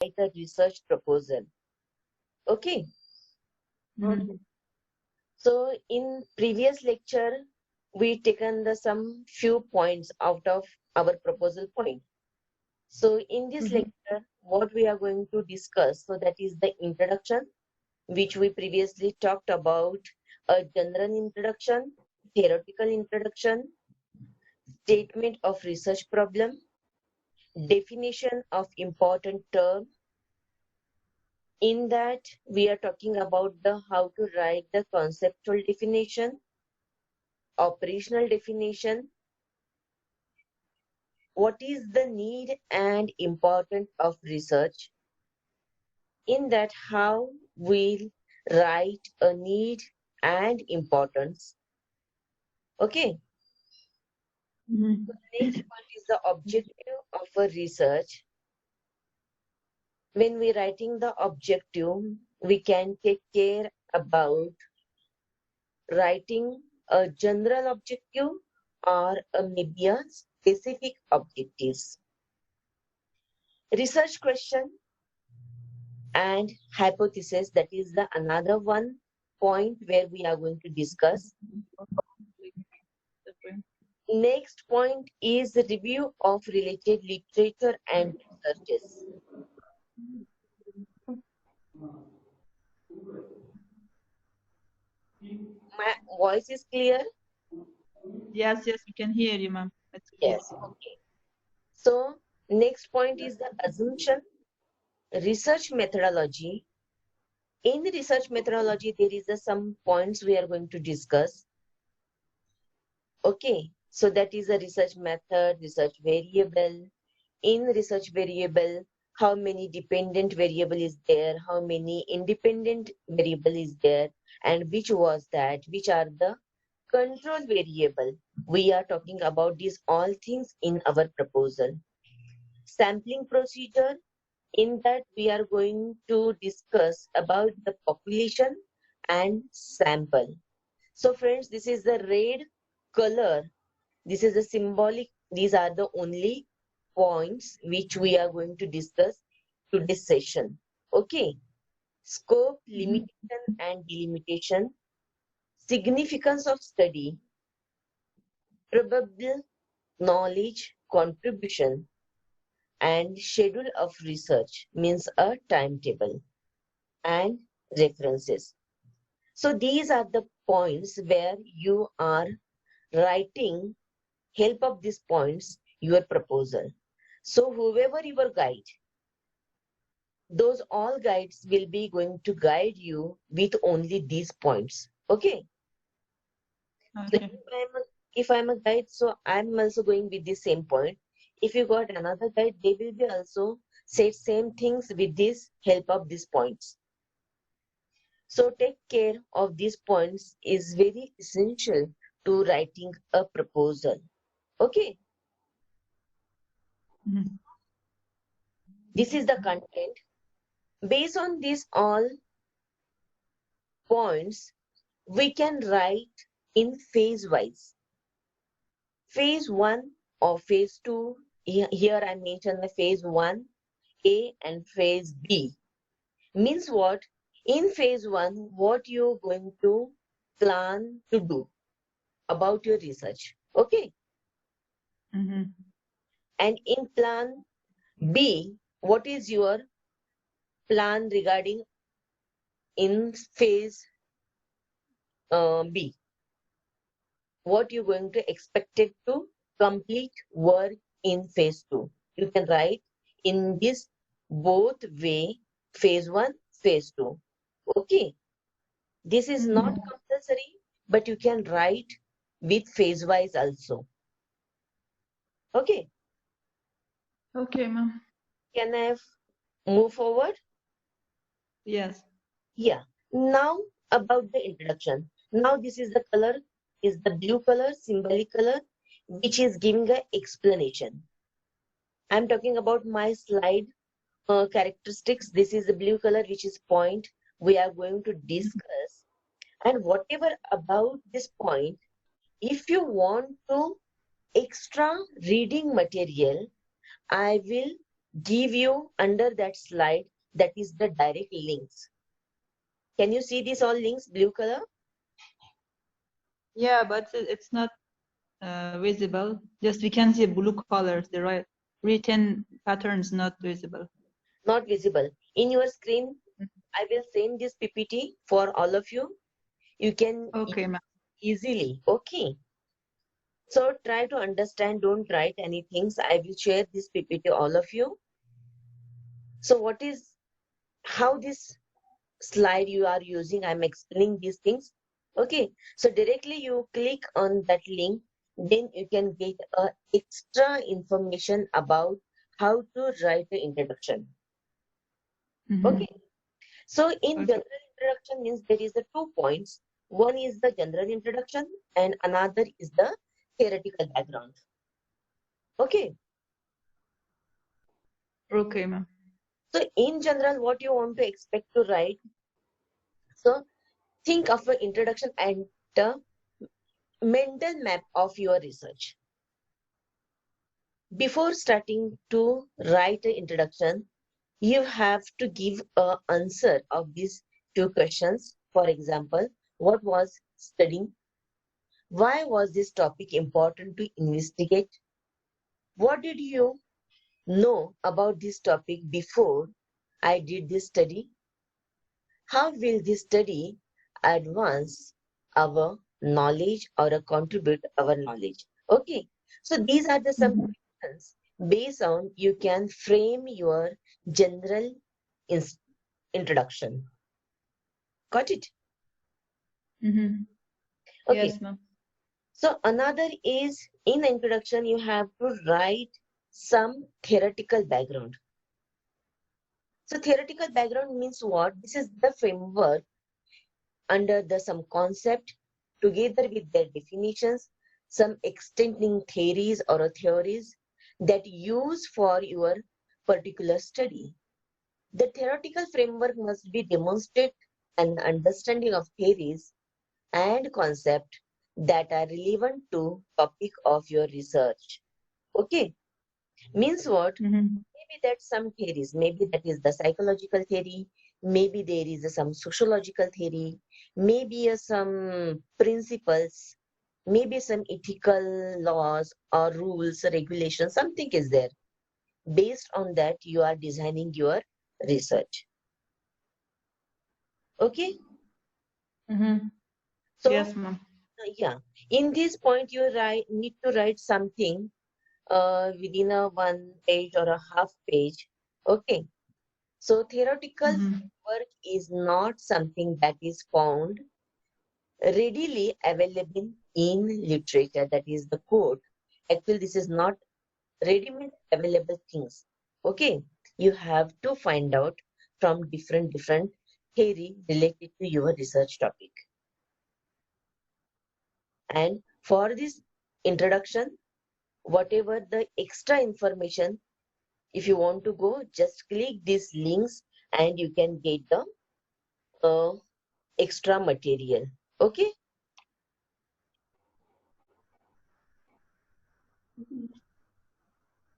write a research proposal. Okay. Mhm. So in previous lecture, we taken the some few points out of our proposal point. So in this Mhm. lecture, what we are going to discuss, so that is the introduction, which we previously talked about, a general introduction, theoretical introduction, statement of research problem, definition of important term. In that, we are talking about the how to write the conceptual definition, operational definition, what is the need and importance of research. In that, how we'll write a need and importance. Okay. Mhm. So next point is the objective of a research. When we're writing the objective, we can take care about writing a general objective or maybe a specific objectives. Research question and hypothesis, that is the another one point where we are going to discuss. Next point is the review of related literature and researches. My voice is clear? Yes, yes, we can hear you, ma'am. It's clear. Yes, okay. So next point is the assumption, research methodology. In the research methodology, there is some points we are going to discuss. Okay, so that is a research method, research variable. In research variable, how many dependent variable is there, how many independent variable is there, and which was that, which are the control variable. We are talking about these all things in our proposal. Sampling procedure, in that we are going to discuss about the population and sample. So friends, this is the red color. This is the symbolic. These are the only points which we are going to discuss today's session. Okay. Scope, Mhm. limitation and delimitation, significance of study, probable knowledge contribution, and schedule of research means a timetable and references. So these are the points where you are writing help of these points your proposal. So whoever your guide, those all guides will be going to guide you with only these points. Okay. So Okay. if I'm a guide, so I'm also going with the same point. If you got another guide, they will be also say same things with this help of these points. So take care of these points is very essential to writing a proposal. Okay. Mhm. This is the content. Based on these all points, we can write in phase wise. Phase 1 or phase 2, here I mentioned the phase 1, A and phase B. Means what? In phase 1, what you're going to plan to do about your research. Okay. Mhm. And in plan B, what is your plan regarding in phase B? What you're going to expect it to complete work in phase 2. You can write in this both way, phase 1, phase 2. Okay. This is not Mhm. compulsory, but you can write with phase wise also. Okay. Okay, ma'am. Can I move forward? Yes. Yeah. Now about the introduction. Now this is the color, is the blue color, symbolic color, which is giving a explanation. I'm talking about my slide characteristics. This is the blue color, which is point we are going to discuss. And whatever about this point, if you want to extra reading material, I will give you under that slide, that is the direct links. Can you see these all links, blue color? Yeah, but it's not visible. Just we can see blue colors. The right written patterns not visible. Not visible. In your screen, I will send this PPT for all of you. You can Okay, ma'am. easily. Okay. So try to understand, don't write anything. I will share this PPT all of you. So how this slide you are using, I'm explaining these things. Okay. So directly you click on that link, then you can get extra information about how to write the introduction. Okay. So in Okay. general introduction means there is the 2 points. One is the general introduction and another is the theoretical background. Okay. Okay, ma'am. So in general, what you want to expect to write. So think of an introduction and the mental map of your research. Before starting to write an introduction, you have to give an answer of these 2 questions. For example, what was studying? Why was this topic important to investigate? What did you know about this topic before I did this study? How will this study advance our knowledge or contribute our knowledge? Okay, so these are the some questions based on you can frame your general introduction. Got it? Okay. Yes, ma'am. So another is in the introduction you have to write some theoretical background. So theoretical background means what? This is the framework under the some concept together with their definitions, some extending theories or theories that use for your particular study. The theoretical framework must be demonstrate an understanding of theories and concept that are relevant to topic of your research. Okay, means what? Maybe that's some theories, maybe that is the psychological theory, maybe there is some sociological theory, maybe some principles, maybe some ethical laws or rules, regulations, something is there. Based on that, you are designing your research. Okay, so Yes, ma'am. yeah, in this point, you need to write something within a 1 page or a half page. Okay. So theoretical work is not something that is found readily available in literature. That is the quote. Actually, this is not ready-made available things. Okay, you have to find out from different theory related to your research topic. And for this introduction, whatever the extra information, if you want to go, just click these links and you can get the extra material. Okay.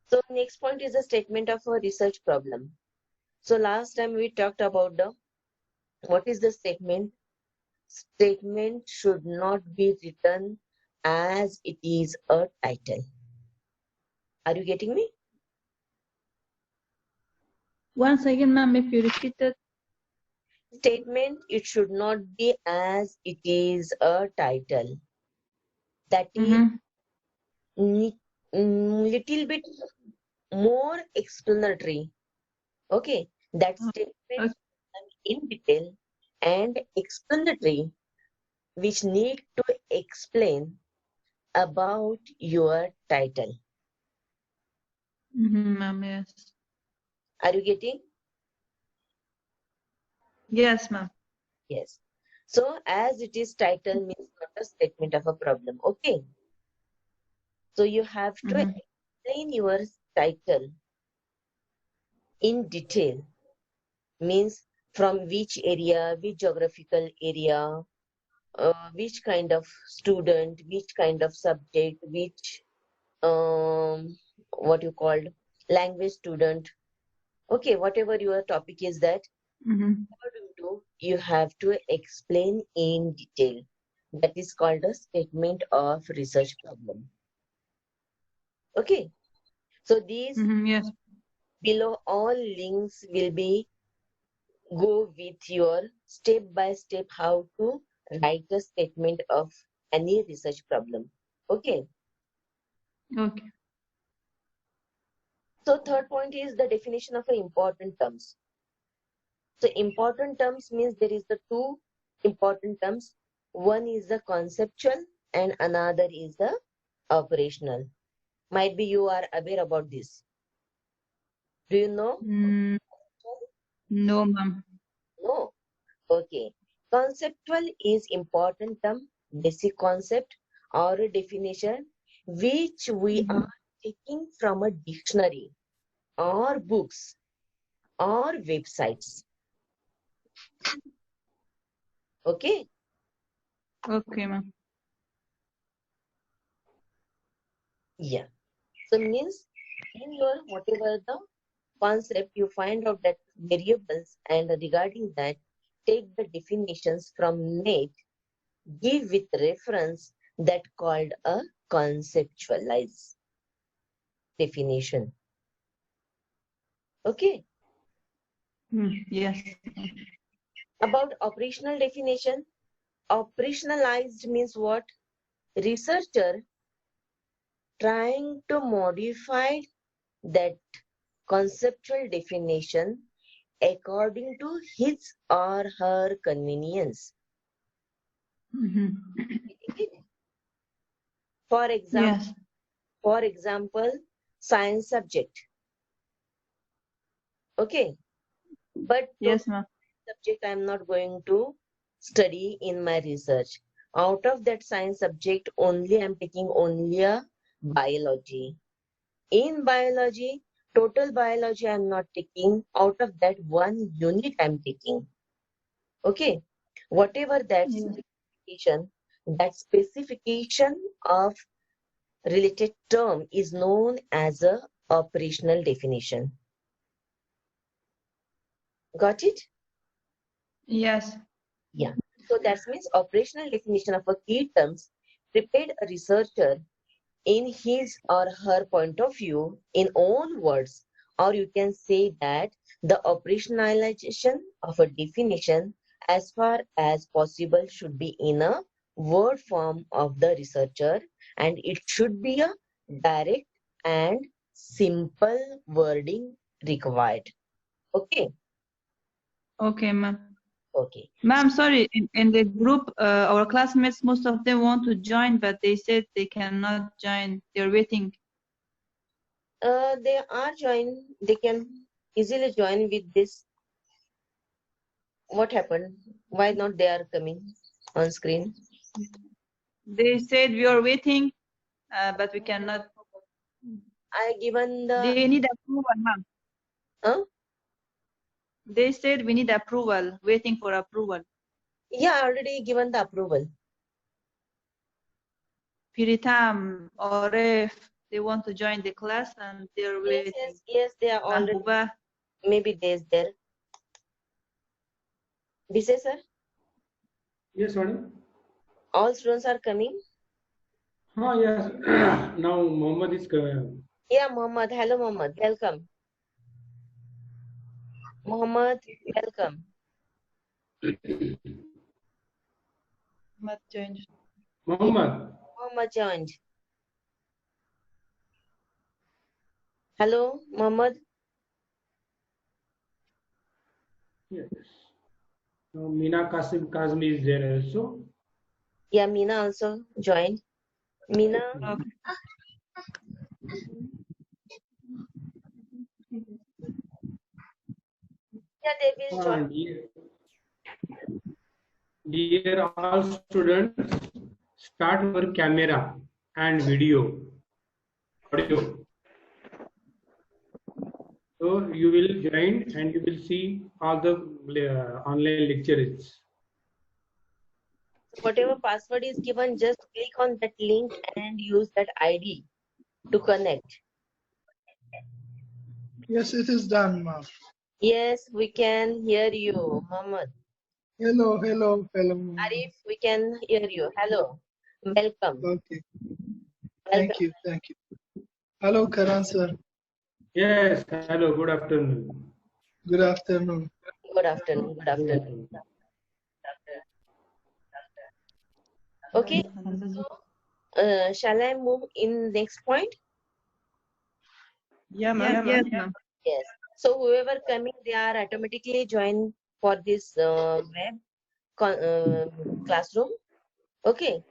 So next point is a statement of a research problem. So last time we talked about the what is the statement? Statement should not be written as it is a title. Are you getting me? Once again, ma'am, if you repeat it. Statement, it should not be as it is a title. That is little bit more explanatory. Okay, that statement in detail and explanatory, which need to explain about your title. Ma'am, yes. Are you getting? Yes, ma'am. Yes. So as it is title means not a statement of a problem. Okay. So you have to explain your title in detail. Means from which area, which geographical area, which kind of student, which kind of subject, which what you called language student. Okay, whatever your topic is that, Mhm. you have to explain in detail. That is called a statement of research problem. Okay, so these Yes. below all links will be go with your step by step how to write a statement of any research problem. Okay, Okay. so third point is the definition of important terms. So important terms means there is the two important terms. One is the conceptual and another is the operational. Might be you are aware about this. Do you know? Mm, no, ma'am. No. Okay. Conceptual is important term, basic concept or a definition which we are taking from a dictionary or books or websites. Okay. Okay, ma'am. Yeah. So means in your whatever the concept you find out that variables and regarding that take the definitions from net, give with reference that called a conceptualize definition. Okay. Yes. About operational definition, operationalized means what? Researcher trying to modify that conceptual definition according to his or her convenience. For example, Yes. science subject. Okay, but to Yes, ma'am. subject I'm not going to study in my research. Out of that science subject, only I'm taking only a biology. In biology, total biology I'm not taking. Out of that one unit I'm taking. Okay, whatever that Yes. specification of related term is known as a operational definition. Got it? Yes. Yeah. So that means operational definition of a key terms prepared a researcher in his or her point of view in own words, or you can say that the operationalization of a definition as far as possible should be in a word form of the researcher, and it should be a direct and simple wording required. Okay. Okay, ma'am. Okay. Ma'am, sorry, in the group, our classmates, most of them want to join, but they said they cannot join. They're waiting. They are join. They can easily join with this. What happened? Why not they are coming on screen? They said we are waiting, but we cannot. I given the They need approval, ma'am. uh, They said we need approval, waiting for approval. yeah, already given the approval. Piritam or if they want to join the class and they're Yes, waiting. yes, they are already. Mahbuba, Maybe days there. This sir. Yes, madam. All students are coming. Yes. Now Mohammed is Yeah, Mohammed. Hello, Mohammed. Welcome. Mohammed, welcome. not joined. Mohammed. Mohammed joined. Hello, Mohammed. Yes. Now Mina Kazmi is there also. Yeah, Meena also joined. Meena. Okay. Yeah, they will join. Dear all students, start your camera and video, audio. So you will join and you will see all the online lectures. Whatever password is given, just click on that link and use that ID to connect. Yes, it is done, ma'am. Yes, we can hear you, Mohammed. Hello, hello, hello. Arif, we can hear you. Hello. Welcome. Okay, Welcome. thank you. Hello, Karan sir. Yes, hello, good afternoon. Good afternoon. Good afternoon. Good afternoon. Okay. So, shall I move in next point? Yes, ma'am. Yes. So whoever coming, they are automatically join for this classroom. Okay.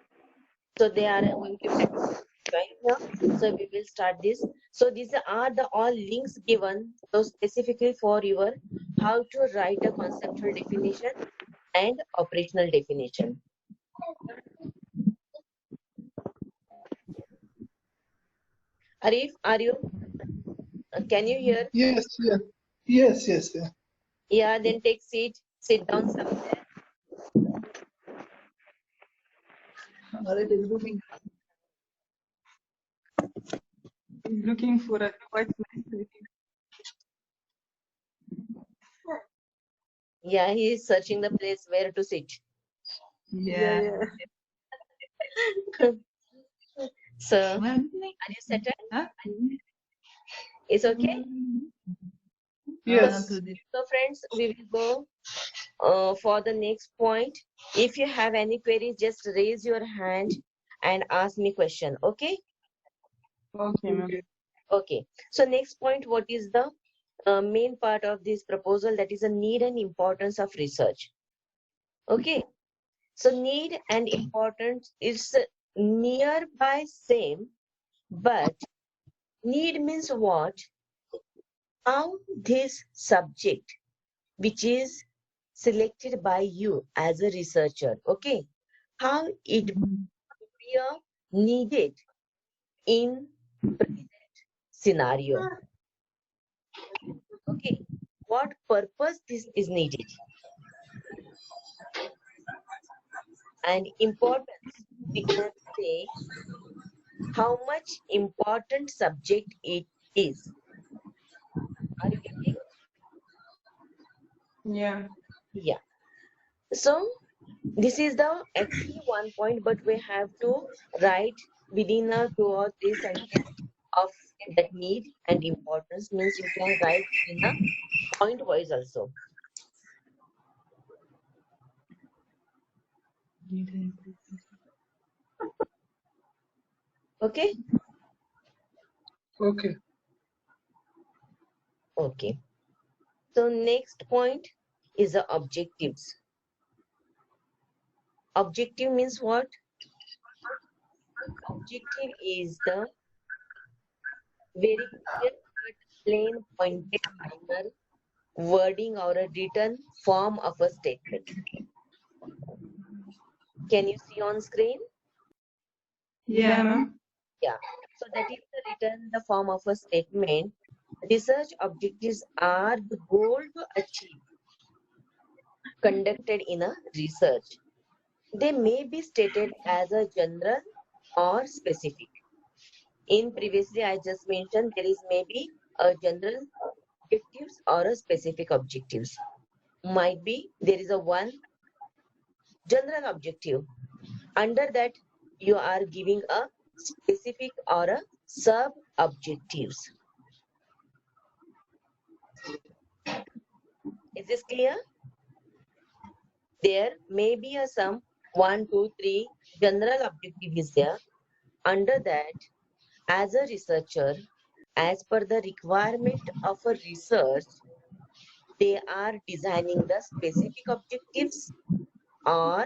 So they are going to join here. So we will start this. So these are the all links given. So specifically for your how to write a conceptual definition and operational definition. Arif, are you? Can you hear? Yes, yes. Yeah. Then take seat. Sit down somewhere. It is looking for a quiet place. Yeah, he is searching the place where to sit. Yeah. So, are you settled? Huh? It's okay? Yes. So, friends, we will go for the next point. If you have any queries, just raise your hand and ask me question. Okay? Okay, ma'am. Okay. So, next point, what is the main part of this proposal? That is the need and importance of research. Okay. So, need and importance is nearby same, but need means what? How this subject, which is selected by you as a researcher, okay, how it be needed in present scenario, okay, what purpose this is needed, and importance, we can say how much important subject it is. Are you getting? Yeah. Yeah. So this is the actually one point, but we have to write within a 2 or 3 sentences of that need and importance, means you can write in a point wise also. Okay? Okay. Okay. So next point is the objectives. Objective means what? Objective is the very clear cut, plain pointed final wording or a written form of a statement. Can you see on screen? Yeah, ma'am. Yeah. So that is the form of a statement. Research objectives are the goal to achieve conducted in a research. They may be stated as a general or specific. In previously, I just mentioned there is maybe a general objectives or a specific objectives. Might be there is a one general objective. Under that, you are giving a specific or a sub objectives. Is this clear? There may be a some 1, 2, 3 general objective is there. Under that, as a researcher, as per the requirement of a research, they are designing the specific objectives or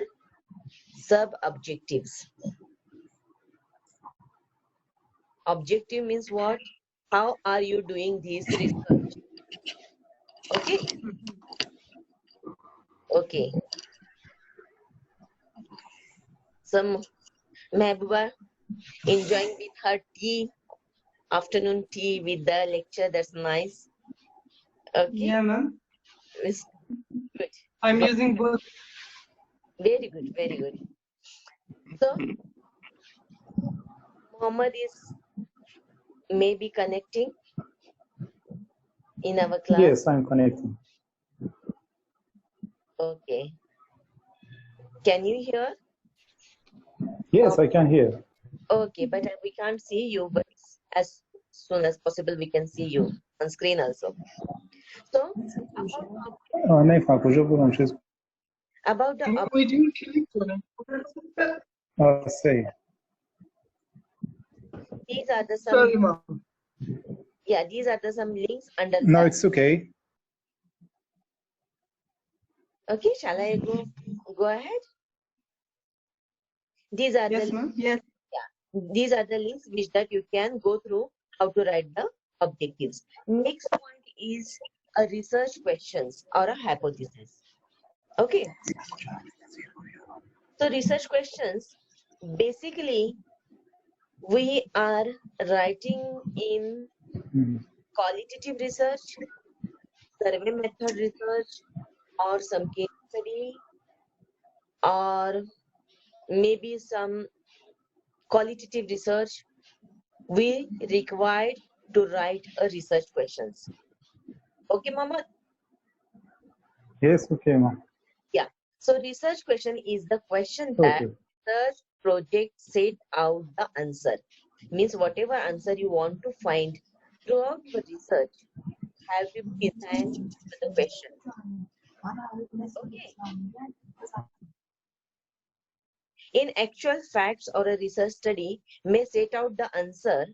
sub objectives. Objective means what? How are you doing this research? Okay. Okay. Some Mehbooba enjoying with her tea, afternoon tea with the lecture. That's nice. Okay. Yeah, ma'am. It's good. I'm using both. Very good. Very good. So Muhammad is maybe connecting. in our class? Yes, I'm connecting. Okay. Can you hear? Yes, I can hear. Okay, but we can't see you, but as soon as possible we can see you on screen also. So نمیفهم کجا بودم چیز about the We didn't click on it. say. these are the Sorry, some ma'am. yeah, these are the some links under No, that. it's okay. Okay, shall I go ahead? These are Yes, the ma'am. Yes. these are the links which that you can go through how to write the objectives. Next point is a research questions or a hypothesis. Okay. So research questions, basically we are writing in qualitative research, survey method research, or some case study, or maybe some qualitative research. We required to write a research questions. Okay, Mama? Yes, okay, ma'am. Yeah. So research question is the question that Okay. research project set out the answer. Means whatever answer you want to find throughout your research have you designed to the question. Okay. In actual facts or a research study may set out the answer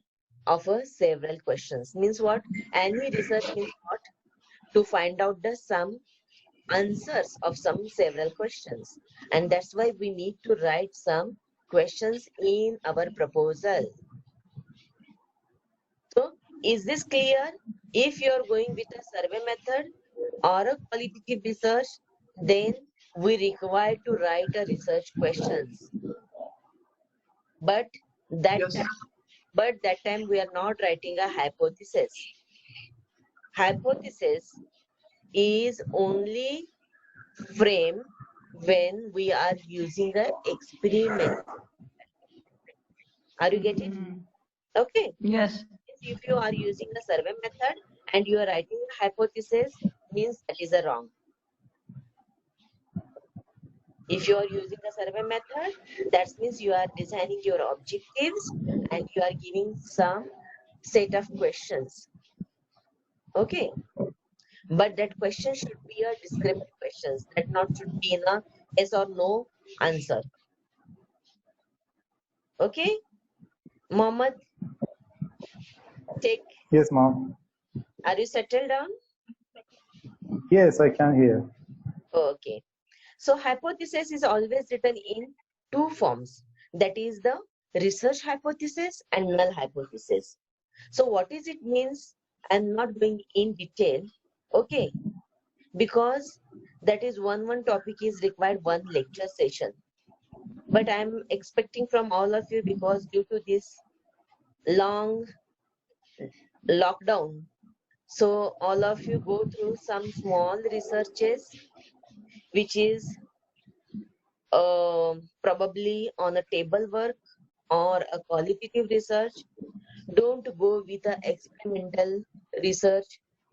of a several questions. Means what? Any research means what? To find out the some answers of some several questions. And that's why we need to write some questions in our proposal. So is this clear? If you're going with a survey method or a qualitative research, then we require to write a research questions. But that Yes. time we are not writing a hypothesis. Hypothesis is only frame when we are using an experiment. Are you getting? Okay. Yes. If you are using a survey method and you are writing a hypothesis, means that is a wrong. If you are using a survey method, that means you are designing your objectives and you are giving some set of questions. Okay. But that question should be a descriptive questions, that not should be in a yes or no answer. Okay. Mohammed, take. Yes, ma'am. Are you settled down? Yes, I can hear. Okay. So hypothesis is always written in two forms. That is the research hypothesis and null hypothesis. So what is it means? I'm not going in detail. Okay. Because that is one topic is required one lecture session. But I'm expecting from all of you, because due to this long lockdown, so all of you go through some small researches which is probably on a table work or a qualitative research. Don't go with the experimental research,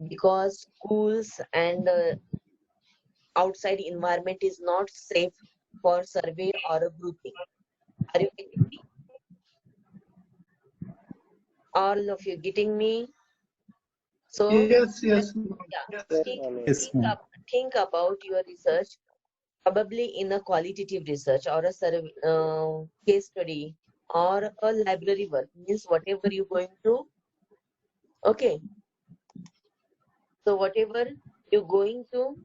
because schools and outside environment is not safe for survey or a grouping. Are you getting me? All of you getting me? So Yes. yeah, Yes, ma'am. think about your research probably in a qualitative research or a survey, case study or a library work, means whatever you're going to. Okay. So whatever you're going to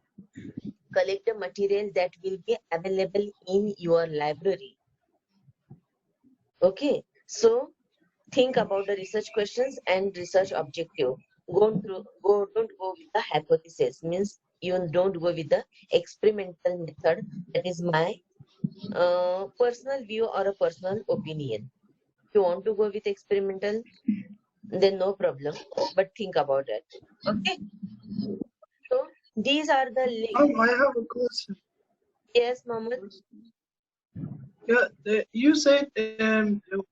collect the material that will be available in your library. Okay. So think about the research questions and research objective. Don't go with the hypothesis, means you don't go with the experimental method. That is my personal view or a personal opinion. If you want to go with experimental, then no problem, but think about it. Okay. So these are the links. I have a question. Yes, Mohammed. Yeah, you said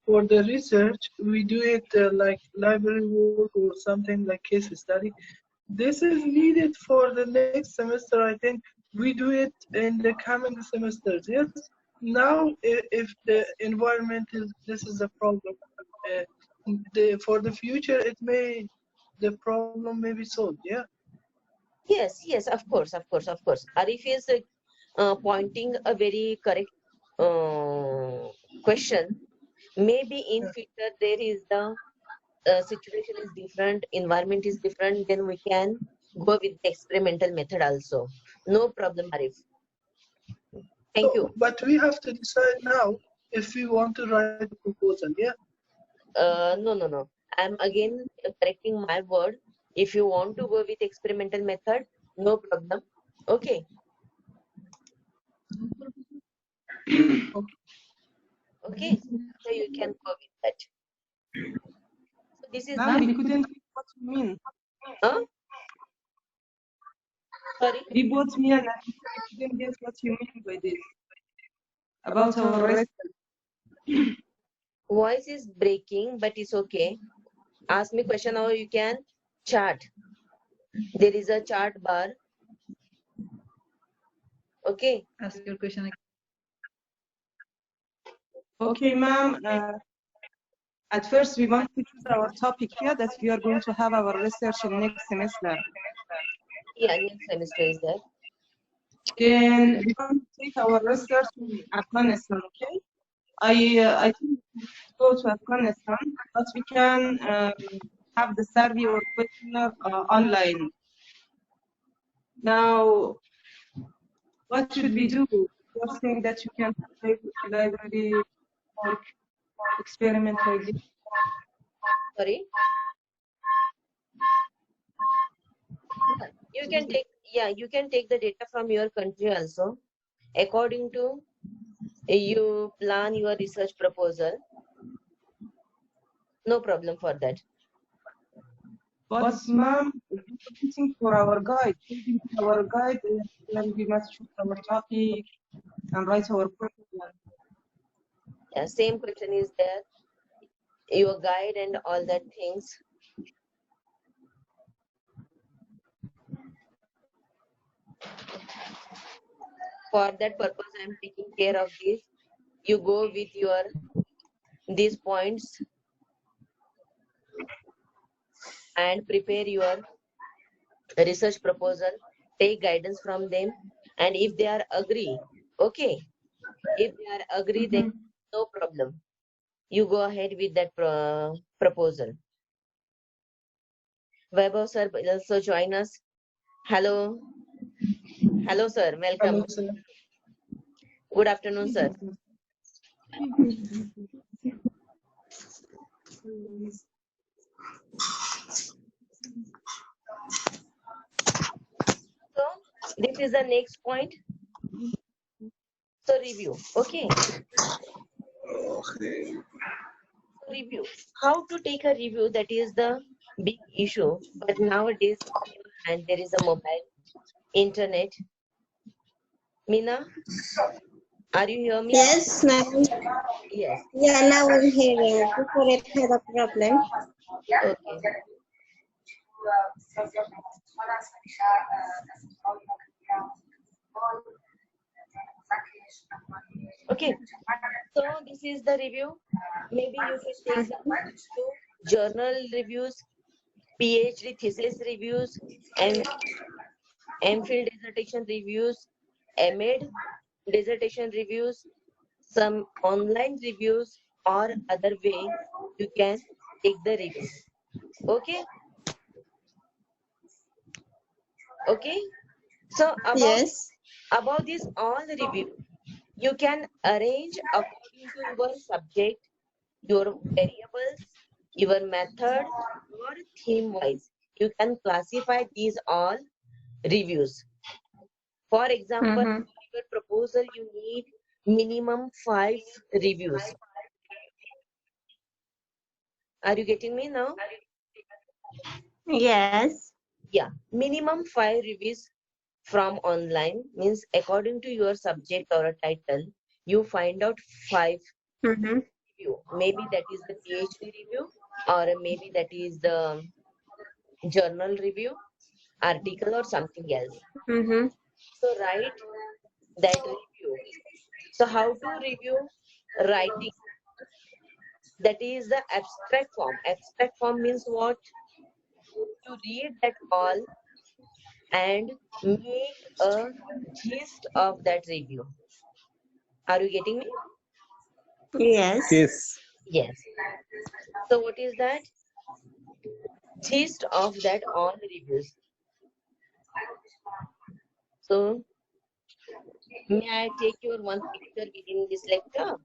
for the research we do it like library work or something like case study. this is needed for the next semester. I think we do it in the coming semesters. Yes. Now, if the environment is, this is a problem. For the future, the problem may be solved. Yeah. Yes, yes, of course, of course, of course. Arif is pointing a very correct question. Maybe in future there is the situation is different, environment is different, then we can go with the experimental method also. No problem, Arif. Thank you. But we have to decide now if we want to write a proposal. Yeah. No, no, no. I'm again correcting my word. If you want to go with experimental method, no problem. Okay. Okay. So you can go with that. So this is Ma'am, we couldn't get what you mean. huh? Sorry. We both mean and we couldn't get what you mean by this. About our rest. Voice is breaking, but it's okay. Ask me question or you can chat. There is a chat bar. Okay. Ask your question again. Okay, ma'am. At first, we want to choose our topic here that we are going to have our research in next semester. Yeah, next semester is there. Then we want to take our research in Afghanistan, okay? I think we go to Afghanistan, but we can have the survey or questionnaire online. Now, what should we do? First thing that you can take library or experiment like this. Sorry. You can take, yeah, you can take the data from your country also. According to you plan your research proposal. No problem for that. But ma'am, waiting for our guide. Our guide is when we must choose our topic and write our proposal. Yeah, same question is there. Your guide and all that things. For that purpose, I am taking care of this. You go with your these points and prepare your research proposal. Take guidance from them, and if they are agree, okay. If they are agree, then no problem. You go ahead with that proposal. Vaibhav sir also join us. Hello. Hello, sir. Welcome. Hello, sir. Good afternoon, sir. So, this is the next point. So, review. Okay. Review. How to take a review, that is the big issue. But nowadays, and there is a mobile, internet. Mina, are you hear me? Yes, ma'am. Yes. Yeah, now I'm hearing. Before it had a problem. Okay. Okay. So this is the review. Maybe you can take the journal reviews, PhD thesis reviews, and MPhil dissertation reviews, MAd dissertation reviews, some online reviews, or other way you can take the review. Okay. Okay. So about this all review, you can arrange according to your subject, your variables, your method, or theme wise. You can classify these all reviews. For example, for your proposal, you need minimum 5 reviews. Are you getting me now? Yes. Yeah, minimum 5 reviews from online, means according to your subject or a title, you find out 5 review. Maybe that is the PhD review, or maybe that is the journal review, article or something else. Mm-hmm. So write that review. So how to review? Writing. That is the abstract form. Abstract form means what? To read that all and make a gist of that review. Are you getting me? Yes. Yes. Yes. So what is that? Gist of that all reviews. So may I take your one picture within this lecture?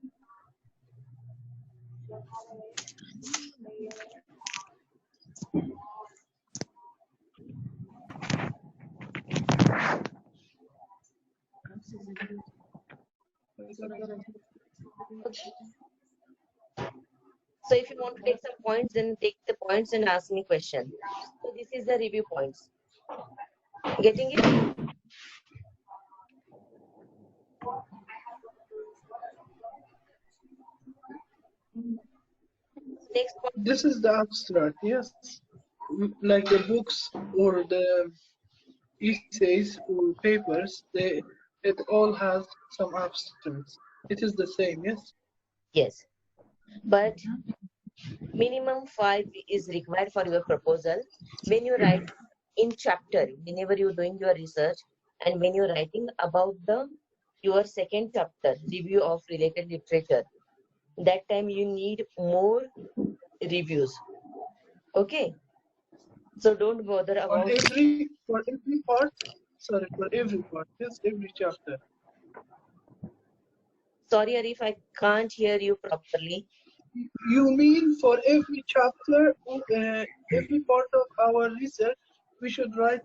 So if you want to take some points, then take the points and ask me question. So this is the review points. Getting it? Next point. This is the abstract, yes. Like the books or the essays or papers, it all has some abstracts. It is the same, yes? Yes. But minimum 5 is required for your proposal. When you write in chapter, whenever you're doing your research, and when you're writing about your second chapter, review of related literature, that time you need more reviews. Okay. So don't bother about For every part, sorry, for every part, yes, every chapter. Sorry, Arif, I can't hear you properly. You mean for every chapter, every part of our research, we should write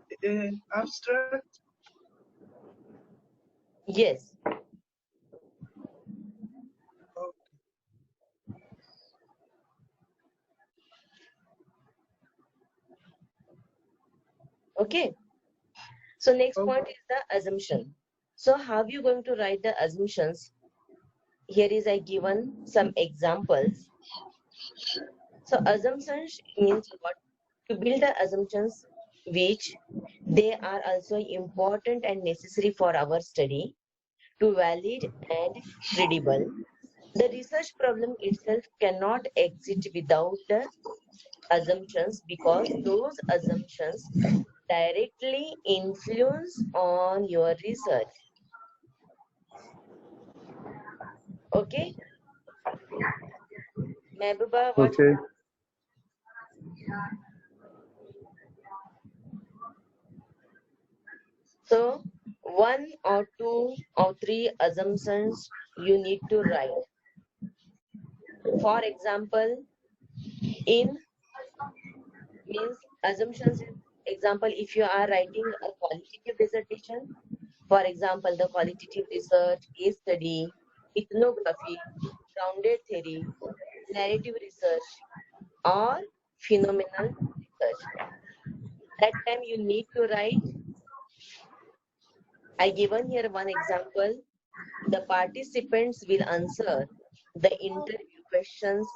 abstract? Yes. Okay. So next point is the assumption. So how are you going to write the assumptions? Here is I given some examples. So assumptions means what? To build the assumptions which they are also important and necessary for our study, to valid and credible. The research problem itself cannot exist without the assumptions, because those assumptions directly influence on your research. Okay? Mehbooba, what? Okay. So, 1 or 2 or 3 assumptions you need to write. For example, in means assumptions is example, if you are writing a qualitative dissertation, for example, the qualitative research, case study, ethnography, grounded theory, narrative research, or phenomenal research. That time you need to write. I given here one example. The participants will answer the interview questions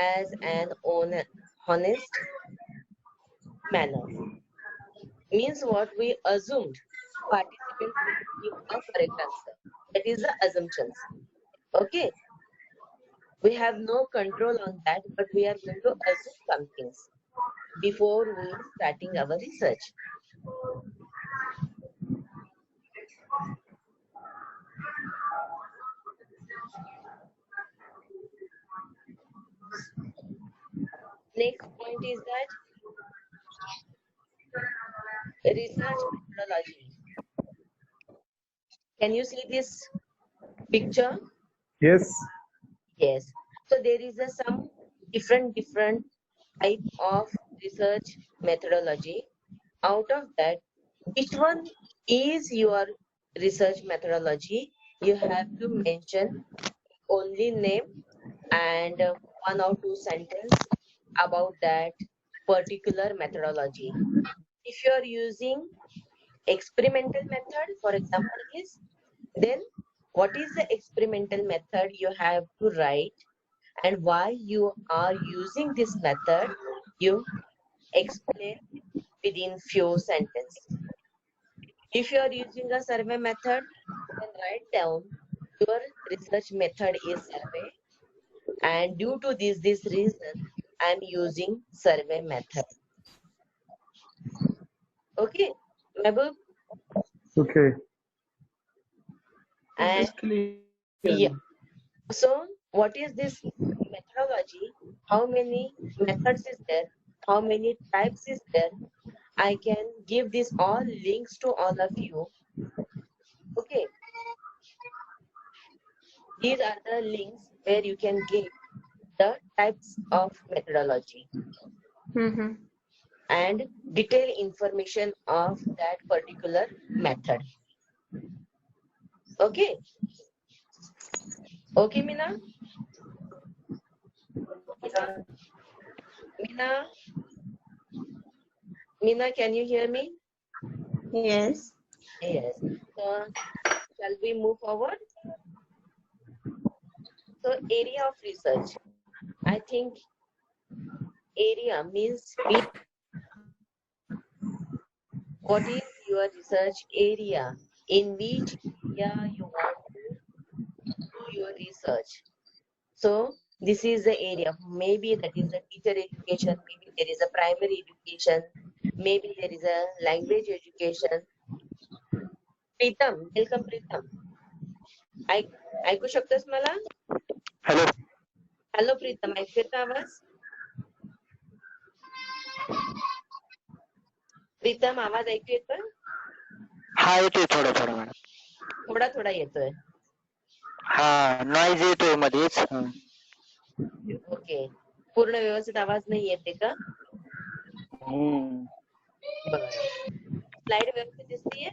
as an honest manner. Means what? We assumed participants will give a correct answer. That is the assumptions. Okay. We have no control on that, but we are going to assume some things before we starting our research. Next point is that research methodology. Can you see this picture? Yes. Yes. So there is some different type of research methodology. Out of that, which one is your research methodology? You have to mention only name and 1 or 2 sentences about that particular methodology. If you are using experimental method, for example, is then what is the experimental method you have to write, and why you are using this method, you explain within few sentences. If you are using a survey method, then write down your research method is survey, and due to this reason, I am using survey method. Okay, Mehboob? Okay. And It's clear. yeah. So, what is this methodology? How many methods is there? How many types is there? I can give this all links to all of you. Okay. These are the links where you can get the types of methodology and detailed information of that particular method. Okay. Okay, Mina? Mina, can you hear me? Yes. Yes. So, shall we move forward? So, area of research. I think area means what is your research area? In which area you want to do your research? So, this is the area. Maybe that is a teacher education. Maybe there is a primary education. Maybe there is a language education. Pritam, welcome Pritam. ऐकू शकतोस मला? Hello hello प्रीतम, ऐकू येतो आवाज? प्रीतम, आवाज ऐकू येतोय? हा येतोय थोडा थोडा मॅडम. थोडा थोडा येतोय. हा नॉइज येतोय मध्येच. ओके, पूर्ण व्यवस्थित आवाज नाही येते का? बरं. स्लाइड व्यवस्थित दिसतीये?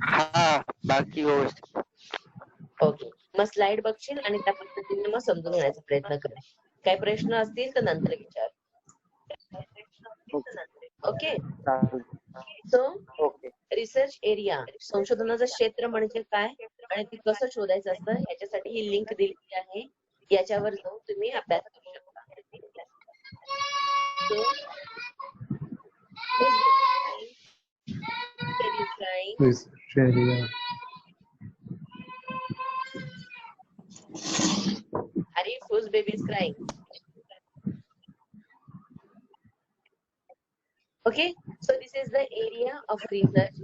हा बाकी व्यवस्थित. ओके, मग स्लाइड बघशील आणि त्या पद्धतीने मग समजून घेण्याचा प्रयत्न कर. काही प्रश्न असतील तर नंतर विचार. ओके. सो रिसर्च एरिया, संशोधनाचं क्षेत्र म्हणजे काय आणि ते कसं शोधायचं असतं याच्यासाठी ही लिंक दिलेली आहे. याच्यावर जाऊन तुम्ही अभ्यास करू शकता. Research area. Arif, whose baby is crying? Okay, so this is the area of research.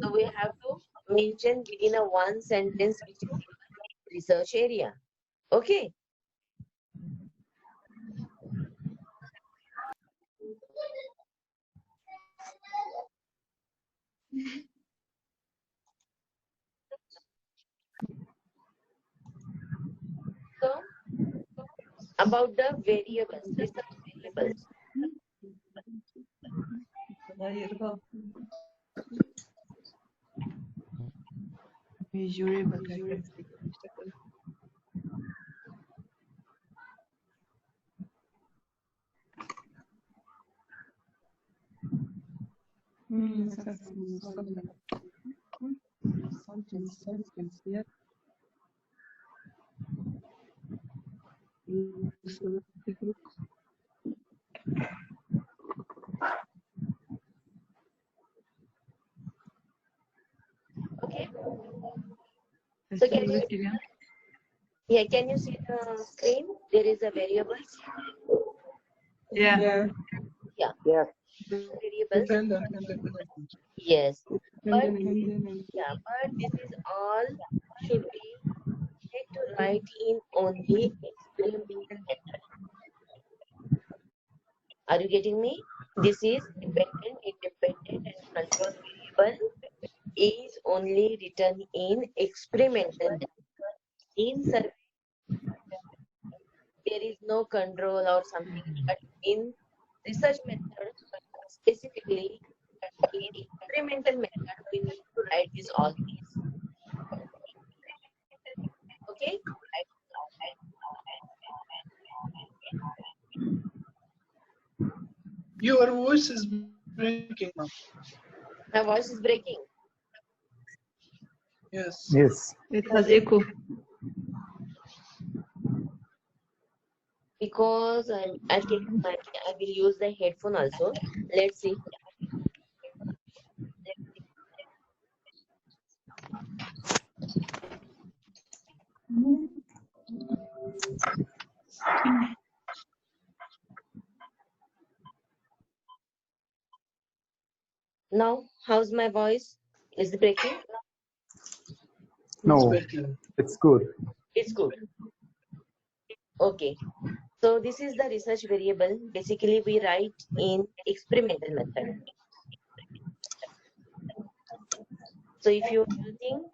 So we have to mention within a one sentence which is research area. Okay. So about the variables, research variables. Measurable. Okay. So can you see the screen? There is a variables. Yeah. Yeah. Yes. Variables. Yes. But this is all should be to write in only experimental method. Are you getting me? This is dependent, independent, and control variable is only written in experimental method. In survey, there is no control or something, but in research method, specifically in experimental method, we need to write this all these. Okay? Your voice is breaking now. My voice is breaking. Yes. Yes. It has echo. Because I will use the headphone also. Let's see. Now, how's my voice? Is it breaking? No, better. it's good. It's good. Okay. So this is the research variable. Basically, we write in experimental method. So if you're using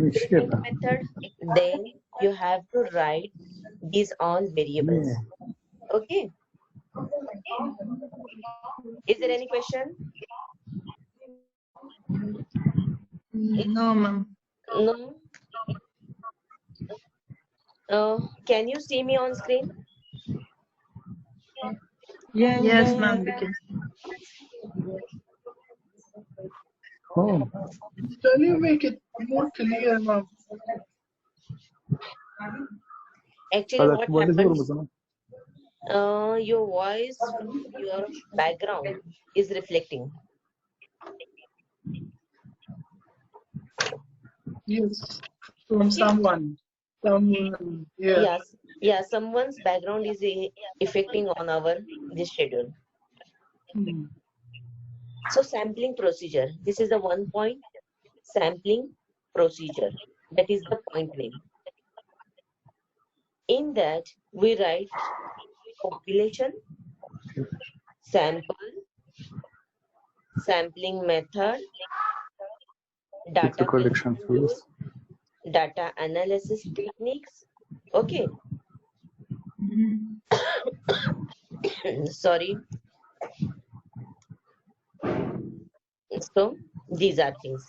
experiment method, then you have to write these all variables. Okay. Is there any question? No, ma'am. No. Can you see me on screen? Yes, ma'am. We can. Oh, Can you make it more clear, ma'am? Actually, what what is your happens? Muslim? Your voice from your background is reflecting. Yes, from someone. Someone, yeah. Yes, someone's background is affecting on our this schedule. Hmm. So sampling procedure. This is the 1 point. Sampling procedure. That is the point name. In that we write population, sample, sampling method, data collection tools, data analysis techniques. Okay. Sorry. So these are things.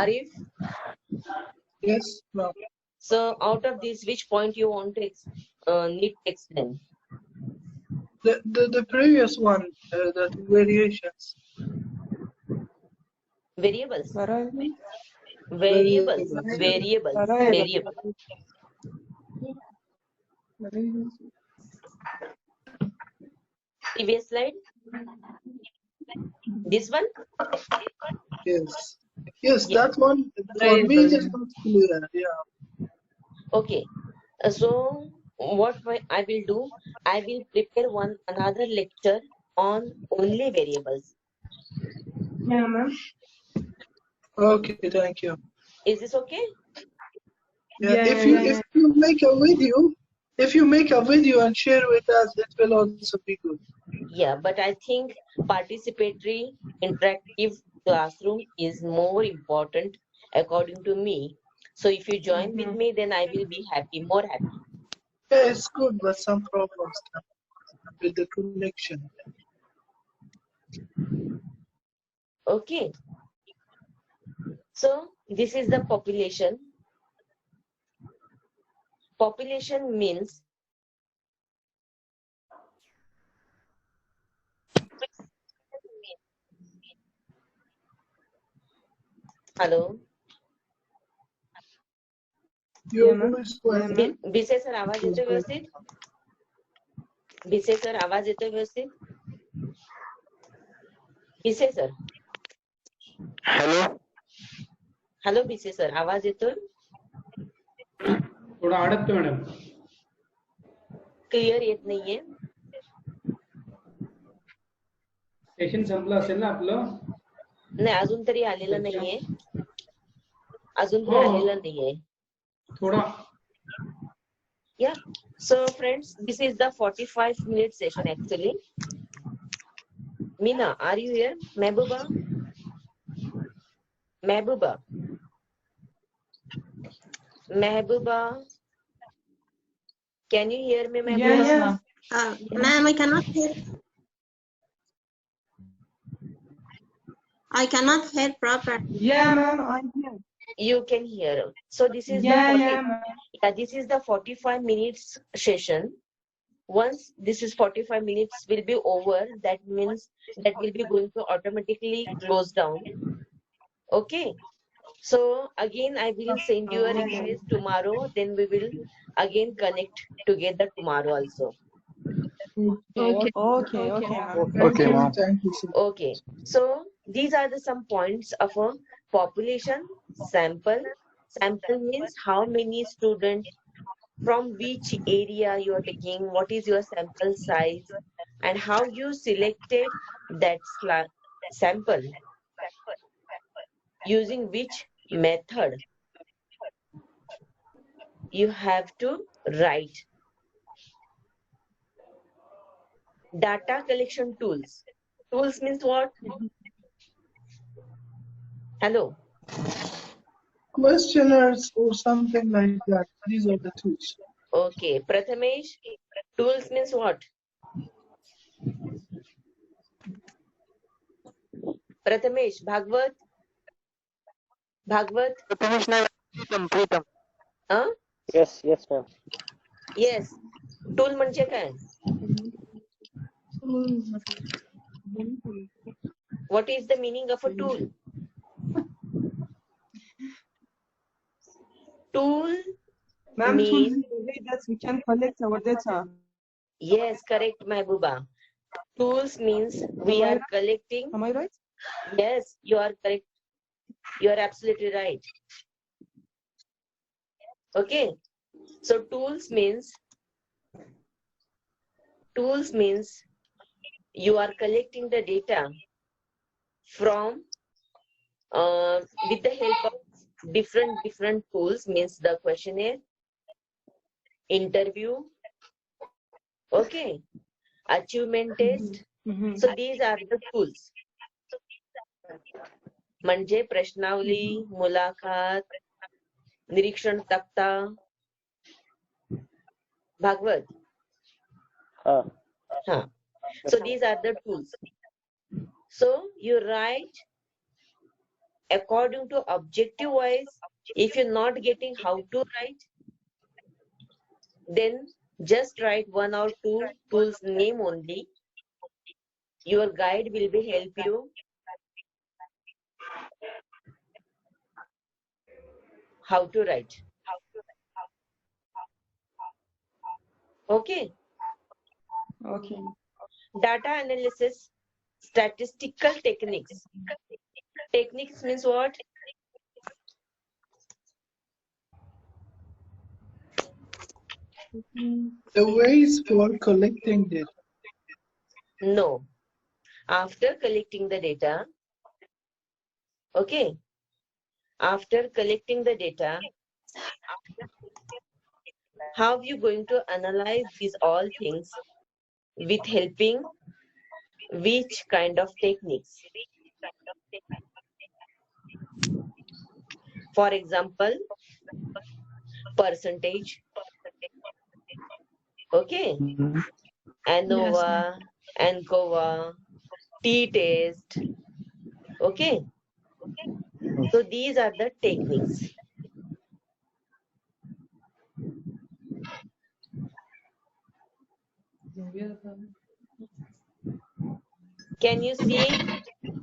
Arif? Yes, ma'am. So out of this, which point you want to need to explain? The previous one, the variations. Variables. Variable. Variables. Variables. Variables. Previous slide. This one? Yes. Yes, Yeah. that one for me is not clear. Yeah. Okay. So what I will do, I will prepare another lecture on only variables. Yeah, ma'am. Okay, thank you. Is this okay? Yeah, if you make a video, and share with us, it will also be good. Yeah, but I think participatory interactive classroom is more important according to me. So if you join with me, then I will be happy, more happy. Yeah, it's good, but some problems with the connection. Okay. So this is the population. Population means hello. बिसे sir आवाज येतोय व्यवस्थित? बिसे sir आवाज येतोय व्यवस्थित? बिसे sir. Hello बिसे सर आवाज येतोय? थोडा अडकतोय मॅडम. क्लिअर येत नाहीये. सेशन संपलं असेल ना आपलं? नाही अजून तरी आलेलं नाहीये. अजून तरी आलेलं नाहीये. थोडा. Yeah. So friends, this is the 45-minute session actually. Mina, are you here? Mehbooba? Mehbooba? Mehbooba? Can you hear me, Mehbooba? Yes, ma'am. Ma'am, I cannot hear. I cannot hear properly. Yeah, ma'am, I'm here. You can hear. So this is this is the 45 minutes session. Once this is 45 minutes will be over, that means that will be going to automatically close down. Okay. So again I will send you a request tomorrow, then we will again connect together tomorrow also. Okay, ma'am. Okay. So these are the some points of a population sample. Sample means how many students from which area you are taking, what is your sample size, and how you selected that sample, using which method you have to write. Data collection tools. Tools means what? Hello. Questionnaires or something like that. These are the tools. Okay. Prathamesh, tools means what? Prathamesh, Bhagwat? Prathamesh नाही, Pritam. Huh? Yes, ma'am. Yes. Tool म्हणजे काय? What is the meaning of a tool? Tool Ma'am, tools means, is the way that we can collect our data. yes, correct, Mahbuba. Tools means we are collecting. Am I right? Yes, you are correct. You are absolutely right. Okay. So tools means you are collecting the data from with the help of different tools, means the questionnaire, interview, okay, achievement test. So these are the tools. म्हणजे प्रश्नावली, मुलाखत, निरीक्षण तक्ता. Bhagwat. So these are the tools. So you write according to objective wise. If you're not getting how to write, then just write one or two tools name only. Your guide will be help you how to write. Okay. Okay. Data analysis, statistical techniques. Techniques means what? The ways for collecting data. No. After collecting the data, okay. After collecting the data, how are you going to analyze these all things with helping which kind of techniques? For example, percentage, okay, ANOVA, ANCOVA, t-test, okay. So these are the techniques. Can you see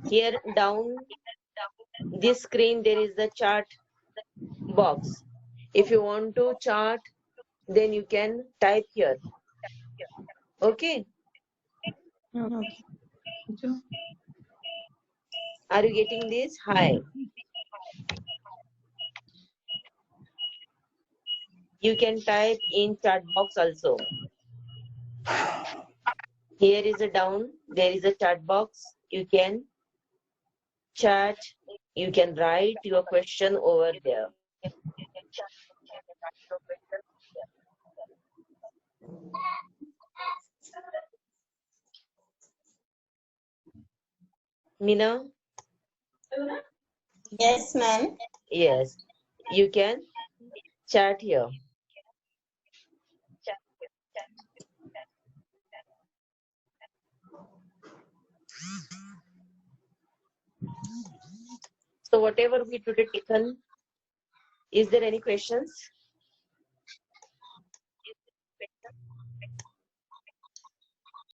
here down this screen? There is the chart box. If you want to chart, then you can type here. Okay. Are you getting this? Hi. You can type in chat box also. Here is a down, there is a chat box. You can chat, you can write your question over there. Mina? Yes, ma'am. Yes. You can chat here. So whatever we today taken, is there any questions?